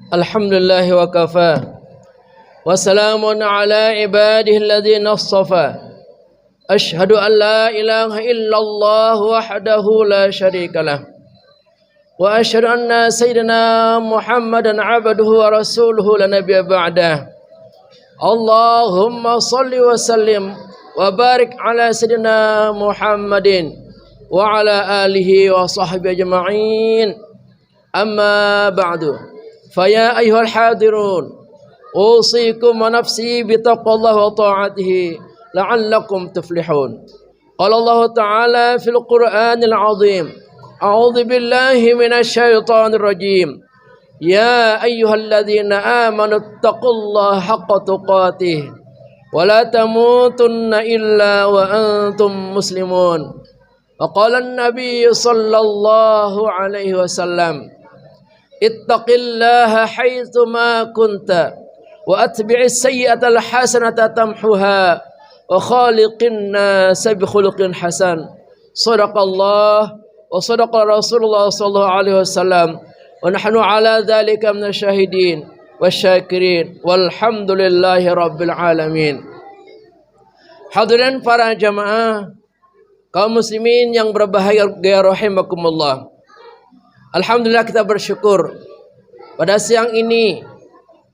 Alhamdulillah wa kafa. Wassalamun ala ibadihi alladhina astafa. Ashhadu an la ilaha illallah wahdahu la syarika lah. Wa ashhadu anna sayyidina Muhammadan abduhu wa rasuluhu la nabiyya ba'dah. Allahumma salli wa sallim wa barik ala sayyidina Muhammadin wa ala alihi wa sahbihi ajma'in. Amma ba'du. Faya ayyuhal hadirun, usikum wa nafsi bitaqwallahi wa ta'atihi la'allakum tuflihun. Qala Allah Ta'ala fil Qur'anil 'azim. A'udzu billahi minasy syaithanir rajim. Ya ayyuhalladzina amanu taqullaha haqqa tuqatih wa la tamutunna illa wa antum muslimun. Wa qala an-nabiy sallallahu alaihi wasallam, ittaqillaha haitsu ma kunta wa atbi'is sayyi'atal hasanata tamhuha wa khaliqin nasa bi khuluqin hasan. Shadaqallah wa shadaqa Rasulullah sallallahu alaihi wasallam wa nahnu ala dzalika minasyahidin wasyakirin walhamdulillahi rabbil alamin. Hadirin para jamaah kaum muslimin yang berbahagia rahimakumullah. Alhamdulillah kita bersyukur pada siang ini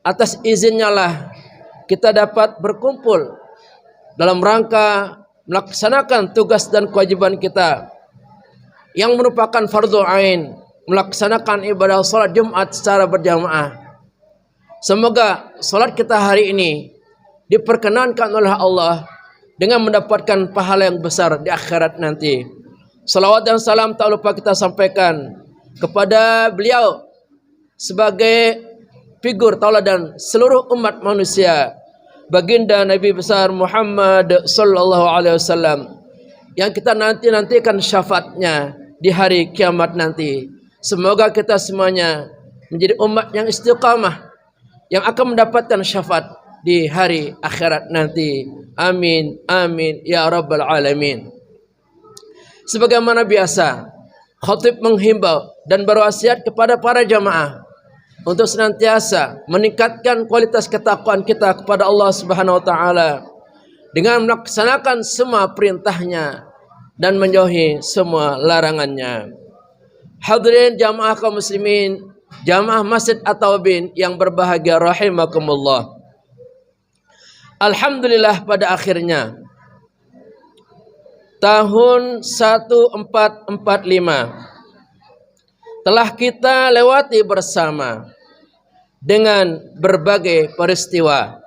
atas izinnya lah kita dapat berkumpul dalam rangka melaksanakan tugas dan kewajiban kita yang merupakan fardhu ain, melaksanakan ibadah salat Jumat secara berjamaah. Semoga salat kita hari ini diperkenankan oleh Allah dengan mendapatkan pahala yang besar di akhirat nanti. Salawat dan salam tak lupa kita sampaikan kepada beliau sebagai figur tauladan seluruh umat manusia, baginda Nabi besar Muhammad sallallahu alaihi wasallam yang kita nantikan syafaatnya di hari kiamat nanti. Semoga kita semuanya menjadi umat yang istiqamah yang akan mendapatkan syafaat di hari akhirat nanti. Amin amin ya rabbal alamin. Sebagaimana biasa, khatib menghimbau dan berwasiat kepada para jamaah untuk senantiasa meningkatkan kualitas ketakwaan kita kepada Allah Subhanahu wa taala dengan melaksanakan semua perintahnya dan menjauhi semua larangannya. Hadirin jamaah kaum muslimin, jamaah Masjid At-Taubin yang berbahagia rahimakumullah. Alhamdulillah pada akhirnya tahun 1445 telah kita lewati bersama dengan berbagai peristiwa.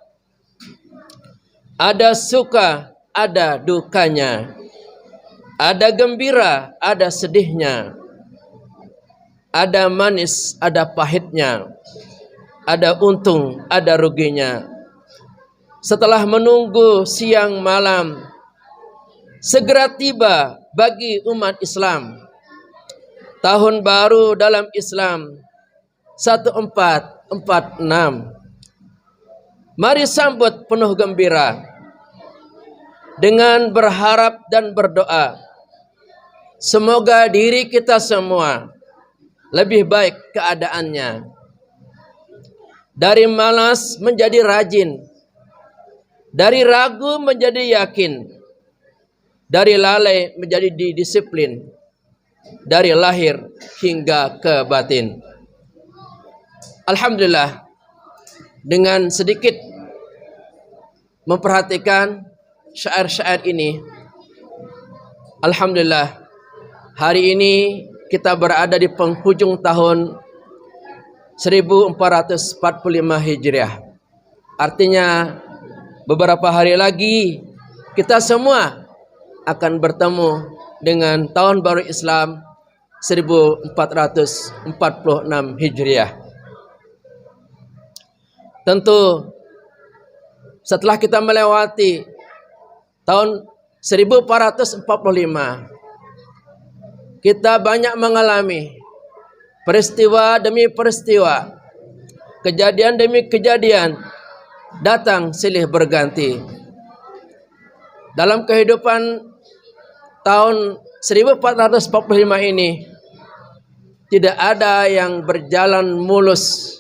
Ada suka, ada dukanya. Ada gembira, ada sedihnya. Ada manis, ada pahitnya. Ada untung, ada ruginya. Setelah menunggu siang malam, segera tiba bagi umat Islam tahun baru dalam Islam 1446. Mari sambut penuh gembira dengan berharap dan berdoa. Semoga diri kita semua lebih baik keadaannya. Dari malas menjadi rajin. Dari ragu menjadi yakin. Dari lalai menjadi disiplin. Dari lahir hingga ke batin. Alhamdulillah, dengan sedikit memperhatikan syair-syair ini, alhamdulillah, hari ini kita berada di penghujung tahun 1445 Hijriah. Artinya beberapa hari lagi kita semua akan bertemu dengan tahun baru Islam 1446 Hijriah. Tentu setelah kita melewati tahun 1445, kita banyak mengalami peristiwa demi peristiwa, kejadian demi kejadian, datang silih berganti. Dalam kehidupan tahun 1445 ini tidak ada yang berjalan mulus,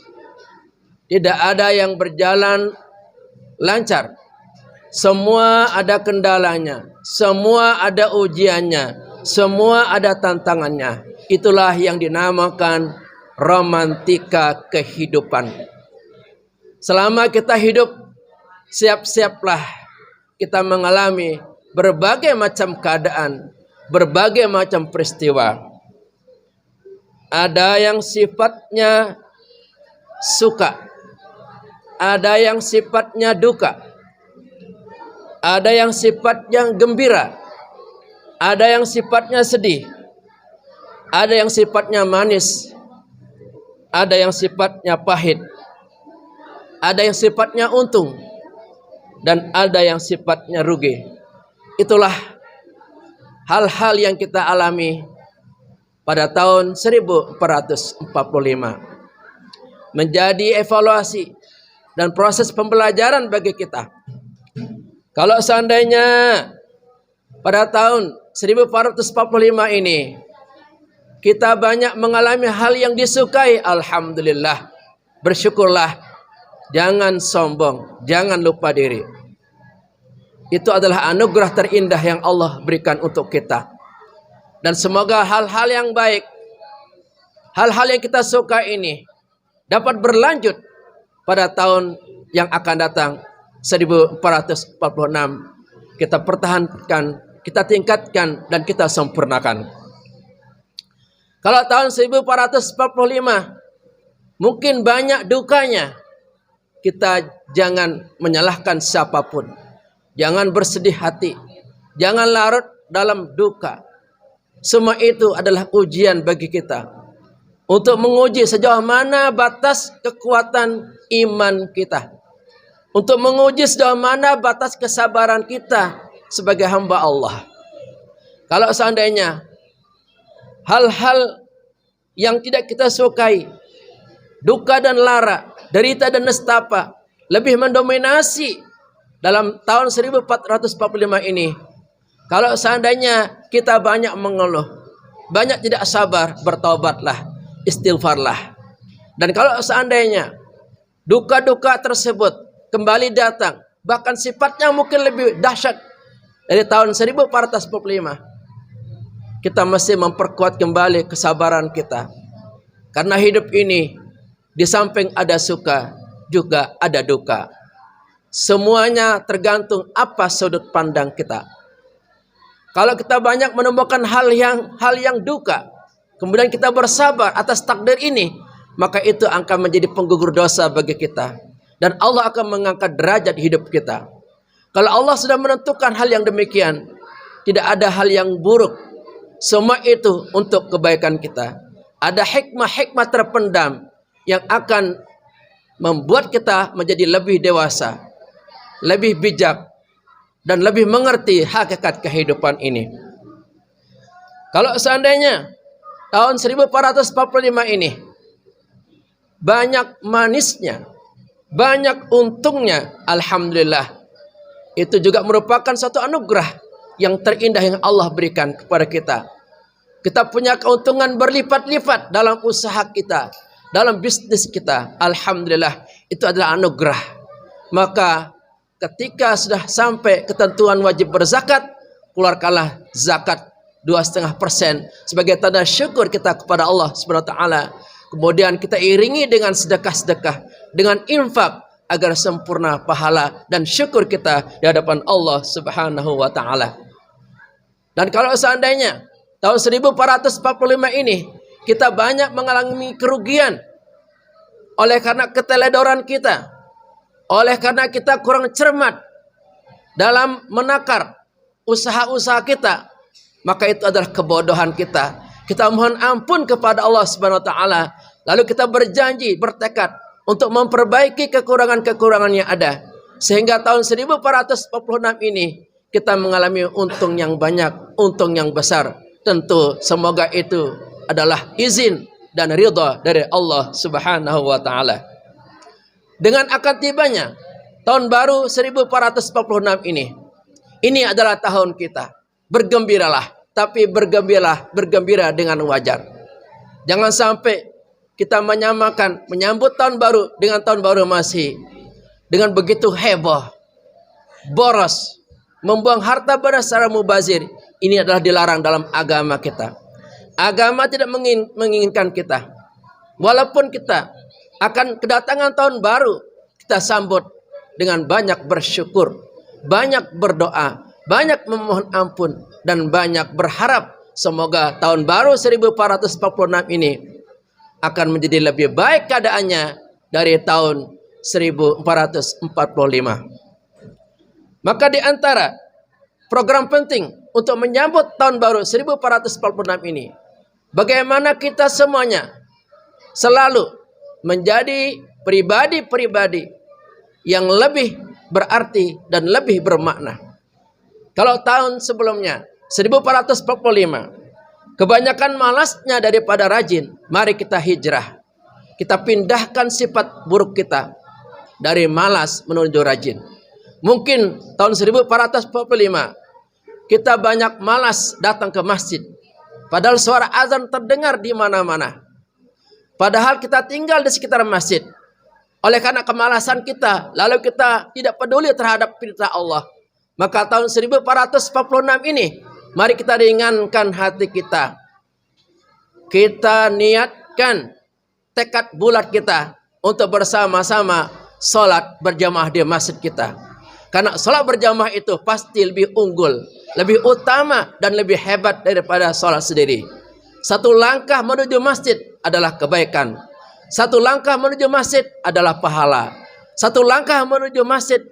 Tidak ada yang berjalan lancar. Semua ada kendalanya, semua ada ujiannya, semua ada tantangannya. Itulah yang dinamakan romantika kehidupan. Selama kita hidup, siap-siaplah kita mengalami berbagai macam keadaan, berbagai macam peristiwa. Ada yang sifatnya suka, ada yang sifatnya duka, ada yang sifatnya gembira, ada yang sifatnya sedih, ada yang sifatnya manis, ada yang sifatnya pahit, ada yang sifatnya untung, dan ada yang sifatnya rugi. Itulah hal-hal yang kita alami pada tahun 1445. Menjadi evaluasi dan proses pembelajaran bagi kita. Kalau seandainya pada tahun 1445 ini kita banyak mengalami hal yang disukai, alhamdulillah, bersyukurlah, jangan sombong, jangan lupa diri. Itu adalah anugerah terindah yang Allah berikan untuk kita. Dan semoga hal-hal yang baik, hal-hal yang kita suka ini dapat berlanjut pada tahun yang akan datang 1446. Kita pertahankan, kita tingkatkan, dan kita sempurnakan. Kalau tahun 1445 mungkin banyak dukanya, kita jangan menyalahkan siapapun. Jangan bersedih hati, jangan larut dalam duka. Semua itu adalah ujian bagi kita untuk menguji sejauh mana batas kekuatan iman kita, untuk menguji sejauh mana batas kesabaran kita sebagai hamba Allah. Kalau seandainya hal-hal yang tidak kita sukai, duka dan lara, derita dan nestapa lebih mendominasi dalam tahun 1445 ini, kalau seandainya kita banyak mengeluh, banyak tidak sabar, bertaubatlah, istighfarlah. Dan kalau seandainya duka-duka tersebut kembali datang, bahkan sifatnya mungkin lebih dahsyat dari tahun 1445, kita mesti memperkuat kembali kesabaran kita. Karena hidup ini di samping ada suka, juga ada duka. Semuanya tergantung apa sudut pandang kita. Kalau kita banyak menemukan hal yang duka, kemudian kita bersabar atas takdir ini, maka itu akan menjadi penggugur dosa bagi kita. Dan Allah akan mengangkat derajat hidup kita. Kalau Allah sudah menentukan hal yang demikian, tidak ada hal yang buruk. Semua itu untuk kebaikan kita. Ada hikmah-hikmah terpendam yang akan membuat kita menjadi lebih dewasa, lebih bijak, dan lebih mengerti hakikat kehidupan ini. Kalau seandainya tahun 1445 ini banyak manisnya, banyak untungnya, alhamdulillah, itu juga merupakan satu anugerah yang terindah yang Allah berikan kepada kita. Kita punya keuntungan berlipat-lipat dalam usaha kita, dalam bisnis kita. Alhamdulillah, itu adalah anugerah. Maka ketika sudah sampai ketentuan wajib berzakat, keluarkanlah zakat 2,5% sebagai tanda syukur kita kepada Allah Subhanahu wa taala. Kemudian kita iringi dengan sedekah-sedekah, dengan infak, agar sempurna pahala dan syukur kita di hadapan Allah Subhanahu wa taala. Dan kalau seandainya tahun 1445 ini kita banyak mengalami kerugian oleh karena keteledoran kita, oleh karena kita kurang cermat dalam menakar usaha-usaha kita, maka itu adalah kebodohan kita. Kita mohon ampun kepada Allah Subhanahu wa taala, lalu kita berjanji, bertekad untuk memperbaiki kekurangan-kekurangan yang ada, sehingga tahun 1446 ini kita mengalami untung yang banyak, untung yang besar. Tentu semoga itu adalah izin dan ridha dari Allah Subhanahu wa taala. Dengan akan tibanya tahun baru 1446 ini adalah tahun kita. Bergembiralah, tapi bergembira dengan wajar. Jangan sampai kita menyambut tahun baru dengan tahun baru Masehi dengan begitu heboh, boros, membuang harta benda secara mubazir. Ini adalah dilarang dalam agama kita. Agama tidak menginginkan kita. Walaupun kita akan kedatangan tahun baru, kita sambut dengan banyak bersyukur, banyak berdoa, banyak memohon ampun, dan banyak berharap semoga tahun baru 1446 ini akan menjadi lebih baik keadaannya dari tahun 1445. Maka di antara program penting untuk menyambut tahun baru 1446 ini, bagaimana kita semuanya selalu menjadi pribadi-pribadi yang lebih berarti dan lebih bermakna. Kalau tahun sebelumnya 1445 kebanyakan malasnya daripada rajin, mari kita hijrah. Kita pindahkan sifat buruk kita dari malas menuju rajin. Mungkin tahun 1445 kita banyak malas datang ke masjid, padahal suara azan terdengar di mana-mana. Padahal kita tinggal di sekitar masjid. Oleh karena kemalasan kita, lalu kita tidak peduli terhadap perintah Allah. Maka tahun 1446 ini, mari kita ringankan hati kita. Kita niatkan tekad bulat kita untuk bersama-sama sholat berjamaah di masjid kita. Karena sholat berjamaah itu pasti lebih unggul, lebih utama, dan lebih hebat daripada sholat sendiri. Satu langkah menuju masjid adalah kebaikan. Satu langkah menuju masjid adalah pahala. Satu langkah menuju masjid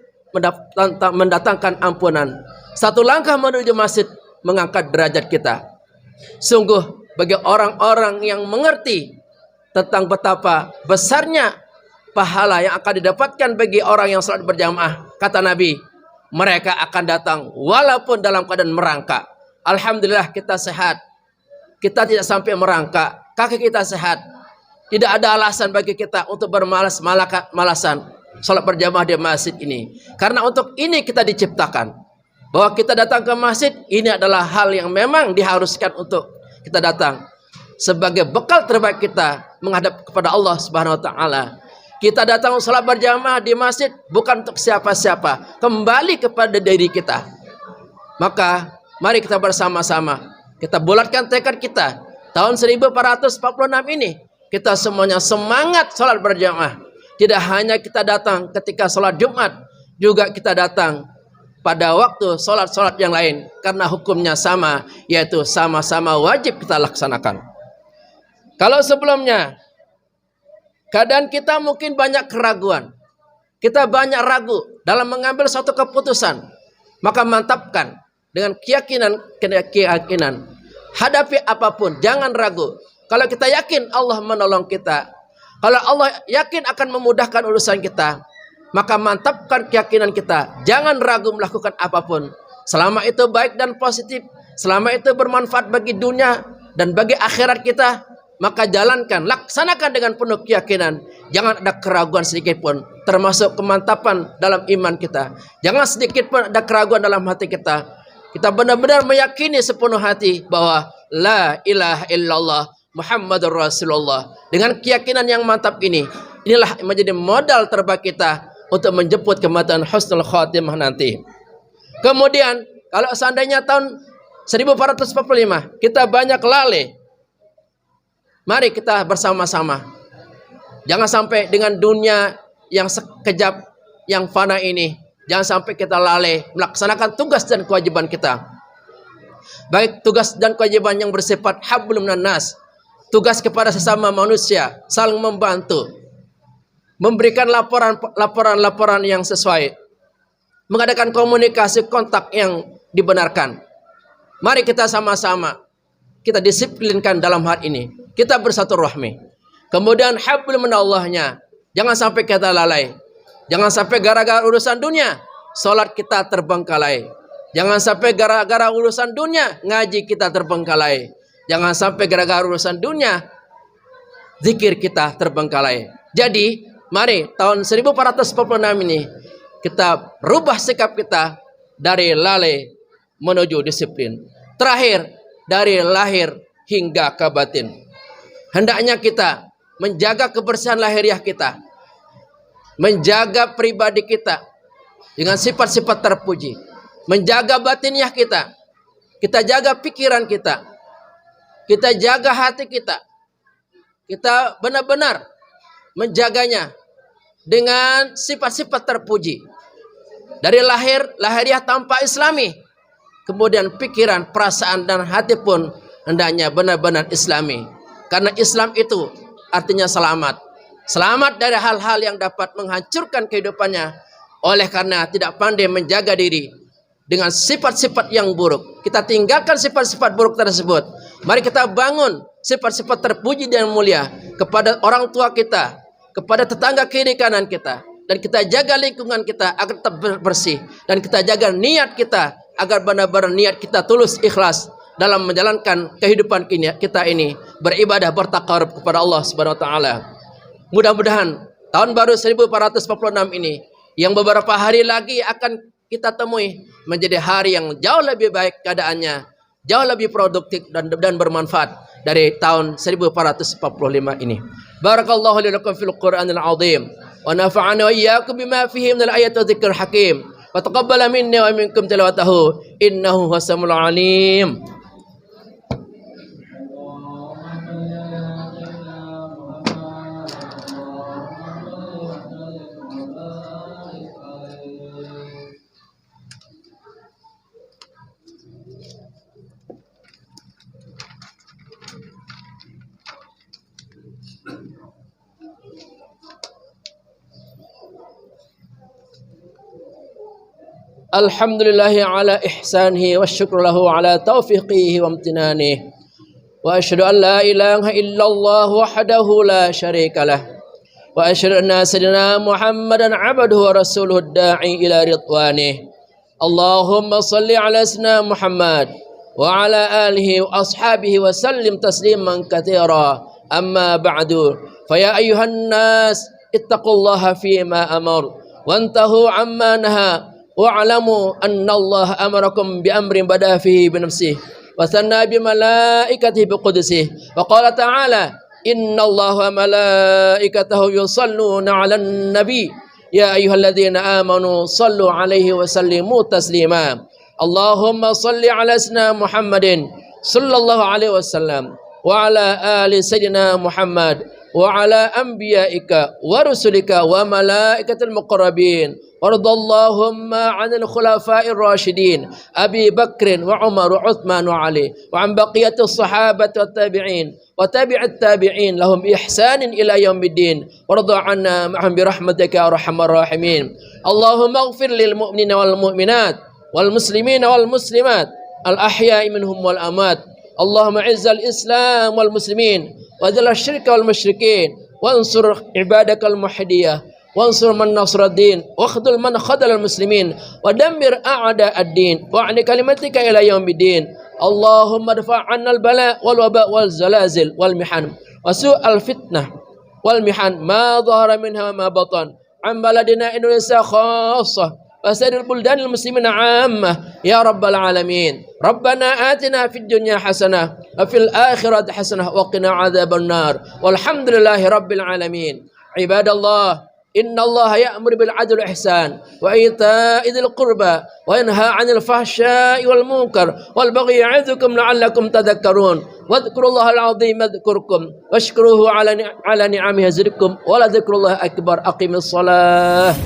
mendatangkan ampunan. Satu langkah menuju masjid mengangkat derajat kita. Sungguh bagi orang-orang yang mengerti tentang betapa besarnya pahala yang akan didapatkan bagi orang yang salat berjamaah, kata Nabi, mereka akan datang walaupun dalam keadaan merangkak. Alhamdulillah kita sehat. Kita tidak sampai merangkak. Kaki kita sehat. Tidak ada alasan bagi kita untuk bermalas-malasan salat berjamaah di masjid ini. Karena untuk ini kita diciptakan. Bahwa kita datang ke masjid, ini adalah hal yang memang diharuskan untuk kita datang. Sebagai bekal terbaik kita menghadap kepada Allah Subhanahu wa Ta'ala. Kita datang salat berjamaah di masjid bukan untuk siapa-siapa. Kembali kepada diri kita. Maka mari kita bersama-sama. Kita bulatkan tekad kita. Tahun 1446 ini. Kita semuanya semangat salat berjamaah. Tidak hanya kita datang ketika salat Jumat. Juga kita datang pada waktu salat-salat yang lain. Karena hukumnya sama. Yaitu sama-sama wajib kita laksanakan. Kalau sebelumnya keadaan kita mungkin banyak keraguan. Kita banyak ragu dalam mengambil suatu keputusan. Maka mantapkan dengan keyakinan. Hadapi apapun, jangan ragu. Kalau kita yakin Allah menolong kita, kalau Allah yakin akan memudahkan urusan kita, maka mantapkan keyakinan kita. Jangan ragu melakukan apapun. Selama itu baik dan positif, selama itu bermanfaat bagi dunia dan bagi akhirat kita, maka jalankan, laksanakan dengan penuh keyakinan. Jangan ada keraguan sedikit pun, termasuk kemantapan dalam iman kita. Jangan sedikit pun ada keraguan dalam hati kita. Kita benar-benar meyakini sepenuh hati bahwa la ilaha illallah Muhammadur Rasulullah. Dengan keyakinan yang mantap ini, inilah menjadi modal terbaik kita untuk menjemput kematian husnul khatimah nanti. Kemudian, kalau seandainya tahun 1445 kita banyak lalai, mari kita bersama-sama. Jangan sampai dengan dunia yang sekejap, yang fana ini, jangan sampai kita lalai melaksanakan tugas dan kewajiban kita. Baik tugas dan kewajiban yang bersifat hablum minan nas, tugas kepada sesama manusia, saling membantu, memberikan laporan yang sesuai, mengadakan komunikasi kontak yang dibenarkan. Mari kita sama-sama kita disiplinkan dalam hal ini. Kita bersatu rahmi. Kemudian hablum minallahnya, jangan sampai kita lalai. Jangan sampai gara-gara urusan dunia salat kita terbengkalai. Jangan sampai gara-gara urusan dunia ngaji kita terbengkalai. Jangan sampai gara-gara urusan dunia zikir kita terbengkalai. Jadi, mari tahun 1446 ini kita rubah sikap kita dari lalai menuju disiplin. Terakhir, dari lahir hingga ke batin. Hendaknya kita menjaga kebersihan lahiriah kita, menjaga pribadi kita dengan sifat-sifat terpuji, menjaga batiniah kita, kita jaga pikiran kita jaga hati kita benar-benar menjaganya dengan sifat-sifat terpuji. Dari lahiriah tanpa islami, kemudian pikiran, perasaan, dan hati pun hendaknya benar-benar islami. Karena Islam itu artinya selamat. Selamat dari hal-hal yang dapat menghancurkan kehidupannya. Oleh karena tidak pandai menjaga diri dengan sifat-sifat yang buruk, kita tinggalkan sifat-sifat buruk tersebut. Mari kita bangun sifat-sifat terpuji dan mulia kepada orang tua kita, kepada tetangga kiri kanan kita. Dan kita jaga lingkungan kita agar tetap bersih. Dan kita jaga niat kita agar benar-benar niat kita tulus, ikhlas dalam menjalankan kehidupan kita ini, beribadah, bertakarub kepada Allah Subhanahu wa taala. Mudah-mudahan tahun baru 1446 ini yang beberapa hari lagi akan kita temui menjadi hari yang jauh lebih baik keadaannya, jauh lebih produktif dan bermanfaat dari tahun 1445 ini. Barakallahu li lakum fil Qur'anil azim wa nafa'ana wa iyyakum bima fihi minal ayati wa dzikril hakim. Wa taqabbala minni wa minkum tilawatahu innahu huwasamul alim. Alhamdulillahi ala ihsanihi wa syukru lahu ala taufiqihi wa amtinanihi. Wa asyhadu an la ilaha illallah wahdahu la syarika lah. Wa asyhadu anna sayyidina Muhammadan abduhu wa rasuluhu da'i ila ridwanih. Allahumma salli ala sayyidina Muhammad wa ala alihi wa ashabihi wa sallim tasliman katsira. Amma ba'du. Fa ya ayyuhan nas ittaqullaha fima amar wantahu amma naha. Wa'lamu anna Allah amarakum bi amrin bada fihi bi nafsihi wa sanna bi malaikatihi bi qudsihi wa qala ta'ala inna Allah wa malaikatahu yusalluna 'alan nabi ya ayyuhalladzina amanu sallu 'alaihi wa sallimu taslima. Allahumma salli 'ala sayyidina Muhammadin sallallahu alaihi wasallam wa 'ala ali sayyidina Muhammad wa 'ala anbiya'ika wa rusulika wa malaikatil muqarrabin. Waradallahumma 'anil khulafa'ir rasyidin Abi Bakrin wa Umar wa Uthman wa Ali wa 'an baqiyatis sahabati wat tabi'in wa tabi'it tabi'in lahum ihsanin ila yaumiddin warda 'anna ma'hum bi rahmatika ya arhamar rahimin. Allahumma ighfir lil mu'minina wal mu'minat wal muslimina wal muslimat al ahya'i minhum wal amwat. Allahumma 'izzal islam wal muslimin wa dhil syirka wal musyrikin wansur ibadakal muhdiyah wansur man nasraddin wakhdul man khadal muslimin wa dammir a'da ad-din wa 'ali kalimatika ila yaumiddin. Allahumma dfa' 'anna al-bala wal waba wal zalazil wal mihan wa su'al fitnah wal mihan ma dhahara minha wa ma batan 'an baladina Indonesia khassah wa sa'iril buldanil muslimina 'ammah ya rabbal alamin. Rabbana atina fid dunya hasanah wa fil akhirati hasanah wa qina 'adzabannar walhamdulillahi rabbil alamin. Ibadallah, inna Allah ya'muru bil 'adli wal ihsan wa ita'i dzil qurba wa yanha 'anil fahsya'i wal munkar wal baghi ya'idzukum la'allakum tadhakkarun. Wadhkurullahal 'azim yadhkurkum washkuruhu 'ala ni'amihi yazidkum wa la dzikrullahi akbar. Aqimis shalah.